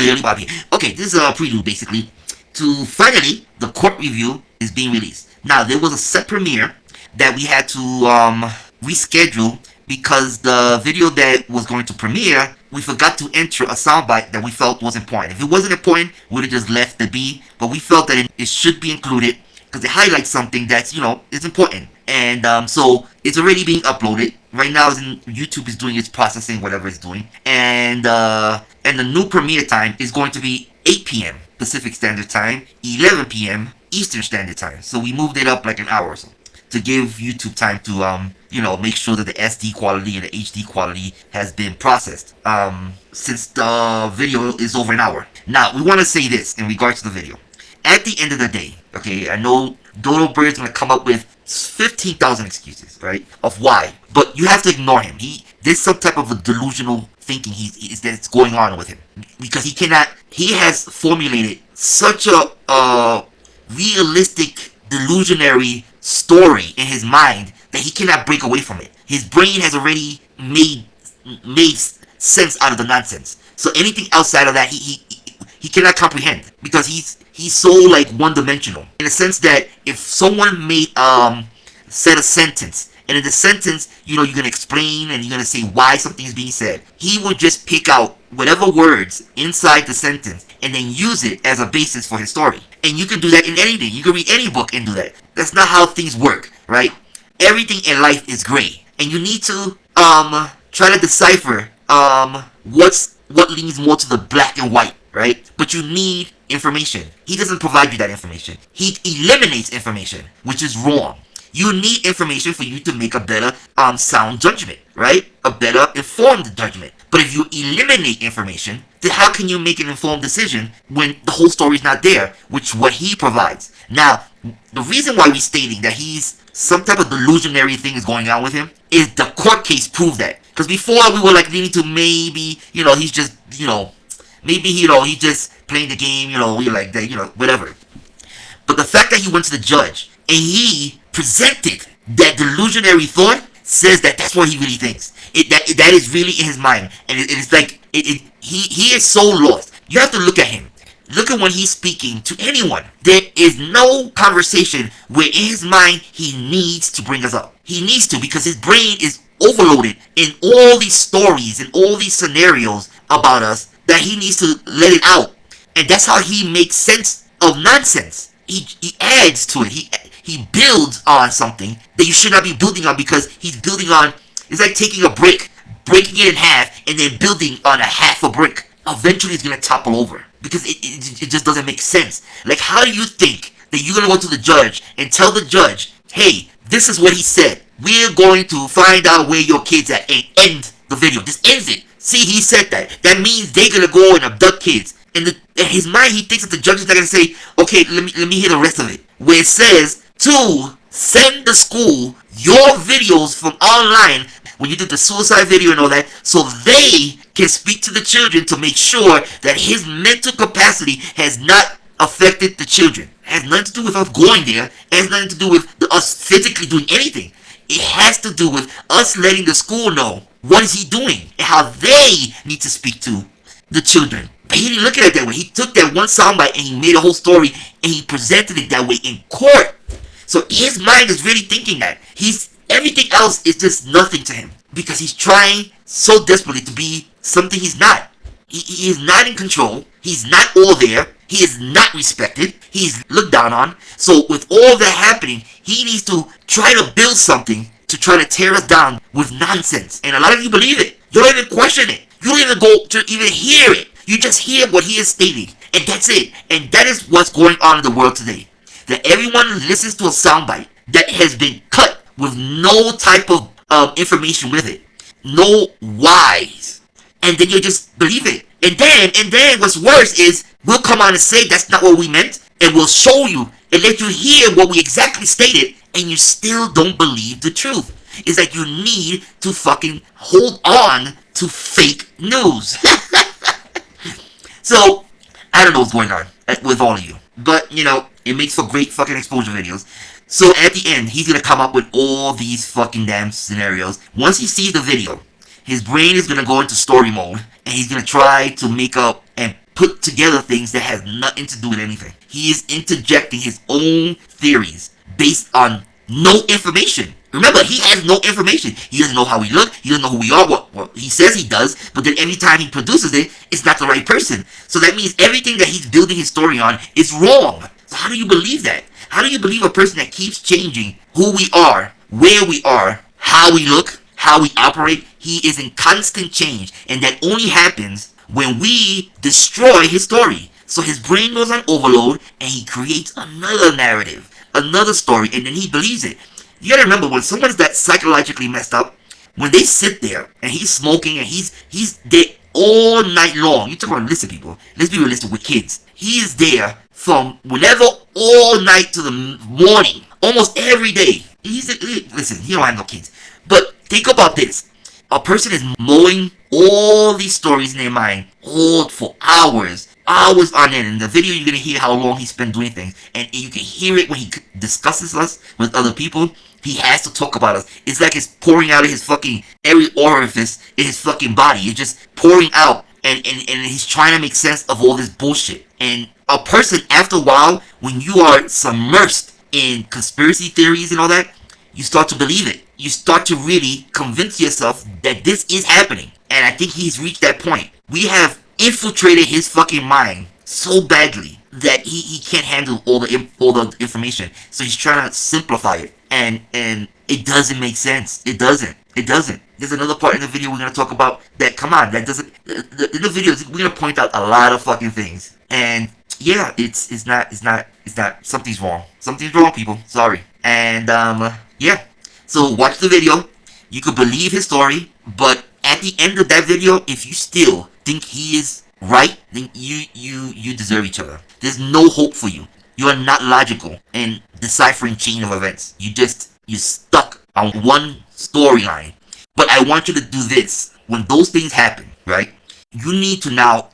clearly Bobby. Okay, this is a prelude basically to finally the court review is being released. Now there was a set premiere that we had to reschedule because the video that was going to premiere, we forgot to enter a soundbite that we felt was important. If it wasn't important, we would have just left it be, but we felt that it should be included because it highlights something that's, is important. And so it's already being uploaded. Right now, YouTube is doing its processing, whatever it's doing. And the new premiere time is going to be 8 p.m. Pacific Standard Time, 11 p.m. Eastern Standard Time. So we moved it up like an hour or so to give YouTube time to, make sure that the SD quality and the HD quality has been processed. Since the video is over an hour. Now, we want to say this in regards to the video. At the end of the day, okay, I know Dodo Bird's going to come up with 15,000 excuses, right, of why. But you have to ignore him. There's some type of a delusional thinking that's going on with him. Because he has formulated such a realistic, delusionary story in his mind that he cannot break away from it. His brain has already made sense out of the nonsense. So anything outside of that, he cannot comprehend because he's so like one-dimensional in the sense that if someone said a sentence and in the sentence you're gonna explain and you're gonna say why something is being said, he would just pick out whatever words inside the sentence and then use it as a basis for his story. And you can do that in anything. You can read any book and do that. That's not how things work, right? Everything in life is gray, and you need to try to decipher what leans more to the black and white, right? But you need information. He doesn't provide you that information. He eliminates information, which is wrong. You need information for you to make a better sound judgment, right? A better informed judgment. But if you eliminate information, then how can you make an informed decision when the whole story is not there, which what he provides? Now, the reason why we're stating that he's some type of delusionary thing is going on with him is the court case proved that. Because before we were like leaning to maybe, he's just, maybe, he's just playing the game, we like that, whatever. But the fact that he went to the judge and he presented that delusionary thought says that that's what he really thinks. That is really in his mind. And it's like, he is so lost. You have to look at him. Look at when he's speaking to anyone. There is no conversation where in his mind he needs to bring us up. He needs to because his brain is overloaded in all these stories and all these scenarios about us that he needs to let it out. And that's how he makes sense of nonsense. He adds to it. He builds on something that you should not be building on because he's building on. It's like taking a brick, breaking it in half, and then building on a half a brick. Eventually it's going to topple over because it just doesn't make sense. Like, how do you think that you're going to go to the judge and tell the judge, hey, this is what he said. We're going to find out where your kid's at and end the video. Just ends it. See, he said that. That means they're going to go and abduct kids. And in his mind, he thinks that the judge is not going to say, okay, let me hear the rest of it. Where it says, to send the school your videos from online when you did the suicide video and all that, so they can speak to the children to make sure that his mental capacity has not affected the children. It has nothing to do with us going there. It has nothing to do with us physically doing anything. It has to do with us letting the school know what is he doing and how they need to speak to the children. But he didn't look at it that way. He took that one soundbite and he made a whole story and he presented it that way in court. So his mind is really thinking that. Everything else is just nothing to him. Because he's trying so desperately to be something he's not. He is not in control. He's not all there. He is not respected. He's looked down on. So with all that happening, he needs to try to build something to try to tear us down with nonsense. And a lot of you believe it. You don't even question it. You don't even go to even hear it. You just hear what he is stating. And that's it. And that is what's going on in the world today. That everyone listens to a soundbite that has been cut with no type of information with it. No whys. And then you just believe it. And then what's worse is we'll come on and say that's not what we meant. And we'll show you and let you hear what we exactly stated. And you still don't believe the truth. It's like you need to fucking hold on to fake news. So, I don't know what's going on with all of you. But, it makes for great fucking exposure videos. So at the end, he's going to come up with all these fucking damn scenarios. Once he sees the video, his brain is going to go into story mode. And he's going to try to make up and put together things that has nothing to do with anything. He is interjecting his own theories based on no information. Remember, he has no information. He doesn't know how we look. He doesn't know who we are. What he says he does, but then every time he produces it, it's not the right person. So that means everything that he's building his story on is wrong. So how do you believe that? How do you believe a person that keeps changing who we are, where we are, how we look, how we operate? He is in constant change, and that only happens when we destroy his story. So his brain goes on overload, and he creates another narrative, another story, and then he believes it. You gotta remember, when someone's that psychologically messed up, when they sit there and he's smoking and he's there all night long. You talk about, listen, people, let's be realistic with kids. He is there from whenever, all night to the morning, almost every day. Listen, he don't have no kids. But think about this. A person is mowing all these stories in their mind all for hours on end. In the video, you're gonna hear how long he spent doing things, and you can hear it when he discusses us with other people. He has to talk about us. It's like it's pouring out of his fucking every orifice in his fucking body. It's just pouring out, and he's trying to make sense of all this bullshit. And a person, after a while, when you are submersed in conspiracy theories and all that, you start to believe it. You start to really convince yourself that this is happening. And I think he's reached that point. We have infiltrated his fucking mind so badly that he can't handle all the information. So he's trying to simplify it. And it doesn't make sense. It doesn't. There's another part in the video we're gonna talk about that. Come on, that doesn't. In the video, we're gonna point out a lot of fucking things. And yeah, it's not. Something's wrong. Something's wrong, people. Sorry. And yeah. So watch the video. You could believe his story, but at the end of that video, if you still think he is right, then you deserve each other. There's no hope for you. You are not logical in deciphering chain of events. You're stuck on one storyline. But I want you to do this. When those things happen, right? You need to now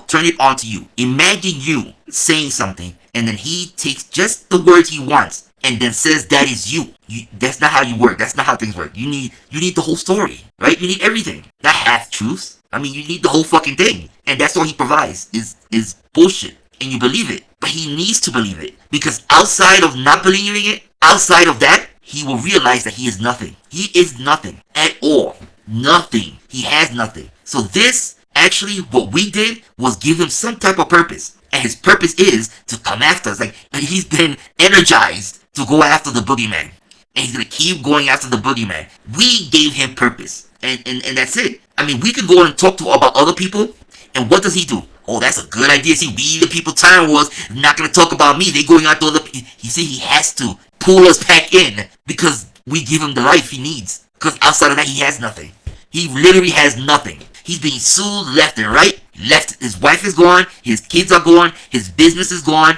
turn it on to you. Imagine you saying something, and then he takes just the words he wants and then says that is you. That's not how you work. That's not how things work. You need the whole story, right? You need everything. Not half truths. I mean, you need the whole fucking thing. And that's all he provides is bullshit. And you believe it. But he needs to believe it. Because outside of not believing it, outside of that, he will realize that he is nothing. He is nothing at all. Nothing. He has nothing. So this, actually, what we did was give him some type of purpose. And his purpose is to come after us. Like, he's been energized to go after the boogeyman. And he's going to keep going after the boogeyman. We gave him purpose. And that's it. I mean, we could go and talk to about other people. And what does he do? Oh, that's a good idea. See, we the people Tyrant Wars not going to talk about me. They're going after other people. You see, he has to pull us back in because we give him the life he needs. Because outside of that, he has nothing. He literally has nothing. He's being sued left and right. His wife is gone. His kids are gone. His business is gone.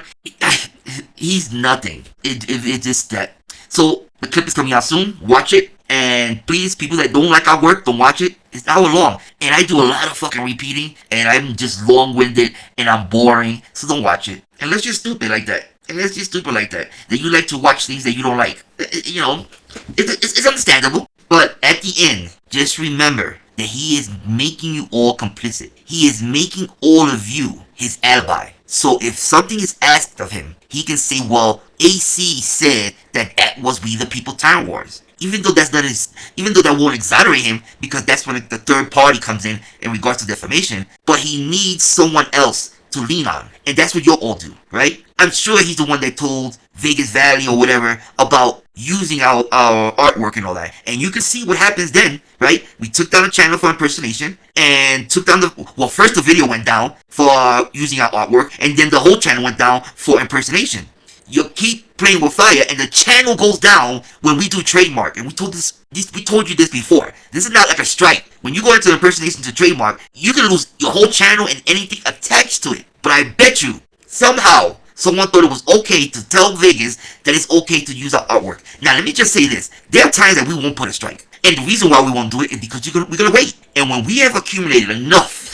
He's nothing. It's just that. So the clip is coming out soon. Watch it. And please, people that don't like our work, don't watch it. It's an hour long. And I do a lot of fucking repeating. And I'm just long-winded. And I'm boring. So don't watch it. Unless you're stupid like that. That you like to watch things that you don't like. You know, it's understandable. But at the end, just remember that he is making you all complicit. He is making all of you his alibi. So if something is asked of him, he can say, well, AC said that was We the People Tyrant Wars. Even though that won't exonerate him, because that's when the third party comes in regards to defamation. But he needs someone else to lean on. And that's what you'll all do, right? I'm sure he's the one that told Vegas Valley or whatever about using our artwork and all that. And you can see what happens then, right? We took down the channel for impersonation and took down first the video went down for using our artwork, and then the whole channel went down for impersonation. You keep playing with fire, and the channel goes down when we do trademark. And we told you this before. This is not like a strike. When you go into impersonation to trademark, you can lose your whole channel and anything attached to it. But I bet you, somehow, someone thought it was okay to tell Vegas that it's okay to use our artwork. Now, let me just say this. There are times that we won't put a strike. And the reason why we won't do it is because we're going to wait. And when we have accumulated enough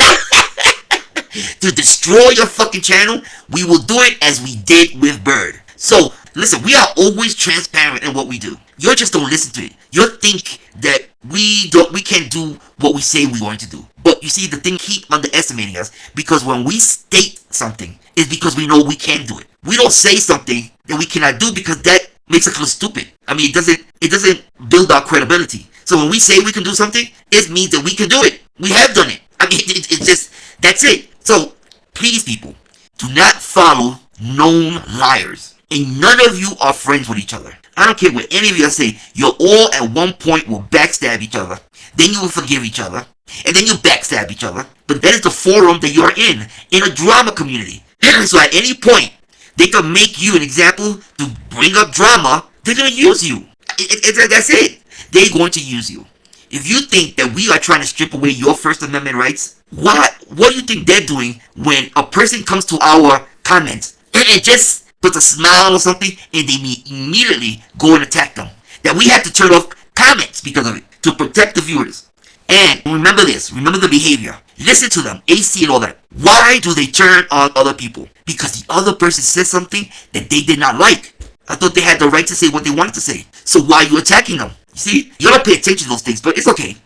to destroy your fucking channel, we will do it as we did with Bird. So, listen, we are always transparent in what we do. You just don't listen to it. You think that we can't do what we say we're going to do. But you see, the thing keep underestimating us, because when we state something, it's because we know we can do it. We don't say something that we cannot do because that makes us look stupid. I mean, it doesn't build our credibility. So when we say we can do something, it means that we can do it. We have done it. I mean, it's just, that's it. So please, people, do not follow known liars. And none of you are friends with each other. I don't care what any of you say. You all at one point will backstab each other. Then you will forgive each other. And then you backstab each other. But that is the forum that you're in a drama community. So at any point, they can make you an example to bring up drama. They're going to use you. That's it. They're going to use you. If you think that we are trying to strip away your First Amendment rights, what do you think they're doing when a person comes to our comments and just puts a smile or something, and they immediately go and attack them? That we have to turn off comments because of it, to protect the viewers. And remember this, remember the behavior. Listen to them, AC and all that. Why do they turn on other people? Because the other person said something that they did not like. I thought they had the right to say what they wanted to say. So why are you attacking them? You see, you don't pay attention to those things, but it's okay.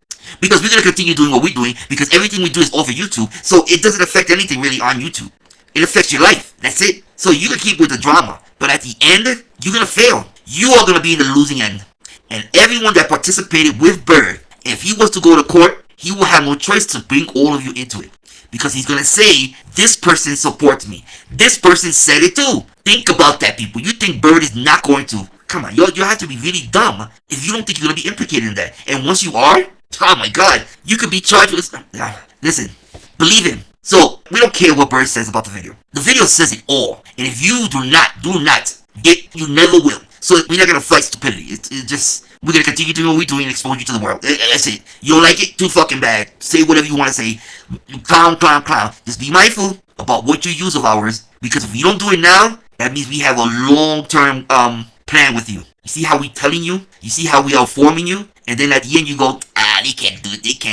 Because we're going to continue doing what we're doing, because everything we do is over YouTube, so it doesn't affect anything really on YouTube. It affects your life. That's it. So you can keep with the drama, but at the end, you're going to fail. You are going to be in the losing end. And everyone that participated with Bird, if he was to go to court, he will have no choice to bring all of you into it. Because he's going to say, this person supports me. This person said it too. Think about that, people. You think Bird is not going to? Come on, you have to be really dumb if you don't think you're going to be implicated in that. And once you are, oh my God, you could be charged with... Listen, believe him. So, we don't care what Bird says about the video. The video says it all. And if you do not, you never will. So, we're not going to fight stupidity. It's just, we're going to continue doing what we're doing and expose you to the world. That's it. You don't like it? Too fucking bad. Say whatever you want to say. Clown. Just be mindful about what you use of ours. Because if you don't do it now, that means we have a long-term, plan with you. You see how we telling you? You see how we are forming you? And then at the end you go, they can't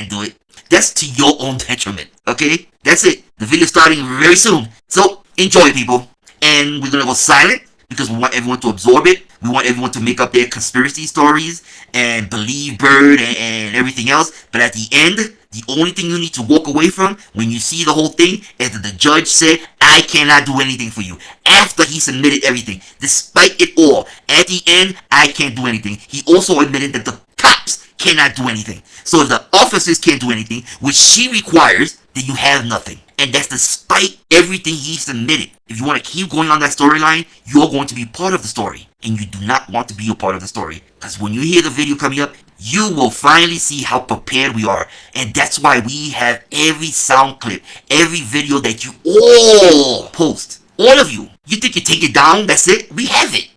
do it. That's to your own detriment, okay? That's it. The video's starting very soon. So, enjoy, people. And we're gonna go silent because we want everyone to absorb it. We want everyone to make up their conspiracy stories and believe Bird and everything else. But at the end, the only thing you need to walk away from when you see the whole thing is that the judge said, I cannot do anything for you. After he submitted everything, despite it all, at the end, I can't do anything. He also admitted that the cops cannot do anything. So if the officers can't do anything, which she requires, then you have nothing. And that's despite everything he submitted. If you want to keep going on that storyline, you're going to be part of the story. And you do not want to be a part of the story. Because when you hear the video coming up, you will finally see how prepared we are. And that's why we have every sound clip, every video that you all post. All of you. You think you take it down, that's it? We have it.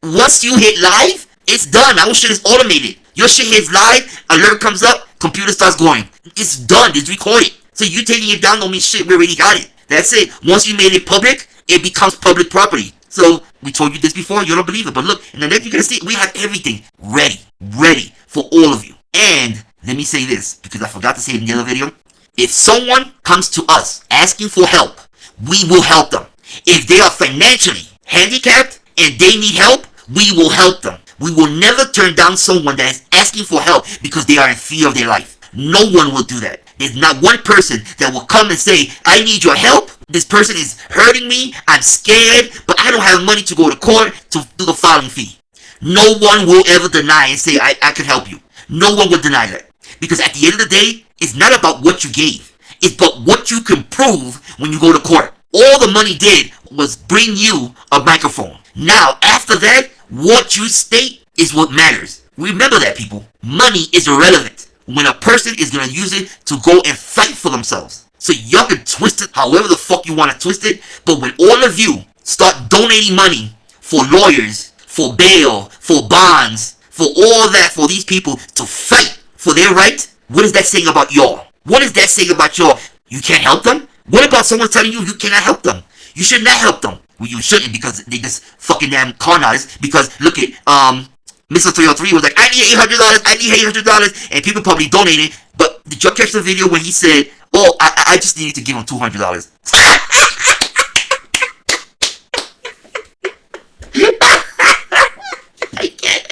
Once you hit live, it's done. Our shit is automated. Your shit hits live, alert comes up, computer starts going. It's done. It's recorded. So you taking it down don't mean shit. We already got it. That's it. Once you made it public, it becomes public property. So we told you this before. You don't believe it. But look, in the next you're going to see, we have everything ready for all of you. And let me say this, because I forgot to say it in the other video. If someone comes to us asking for help, we will help them. If they are financially handicapped and they need help, we will help them. We will never turn down someone that is asking for help because they are in fear of their life. No one will do that. There's not one person that will come and say, I need your help. This person is hurting me. I'm scared, but I don't have money to go to court to do the filing fee. No one will ever deny and say, I can help you. No one will deny that. Because at the end of the day, it's not about what you gave. It's about what you can prove when you go to court. All the money did was bring you a microphone. Now, after that, what you state is what matters. Remember that, people. Money is irrelevant when a person is going to use it to go and fight for themselves. So y'all can twist it however the fuck you want to twist it. But when all of you start donating money for lawyers, for bail, for bonds, for all that, for these people to fight for their right, what is that saying about y'all? What is that saying about y'all? You can't help them? What about someone telling you cannot help them? You should not help them. Well, you shouldn't, because they just fucking damn con artists. Because look at Mr. 303 was like, I need $800, and people probably donated. But did you catch the video when he said, oh, I just needed to give him $200? I can't.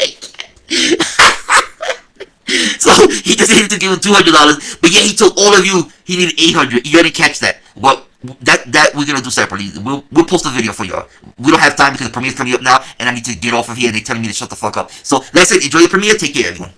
he decided to give him $200, but yeah, he told all of you he needed $800. You didn't catch that. Well, that we're gonna do separately. We'll post a video for y'all. We don't have time because the premiere's coming up now, and I need to get off of here. And they're telling me to shut the fuck up. So, like I said, enjoy the premiere. Take care, everyone.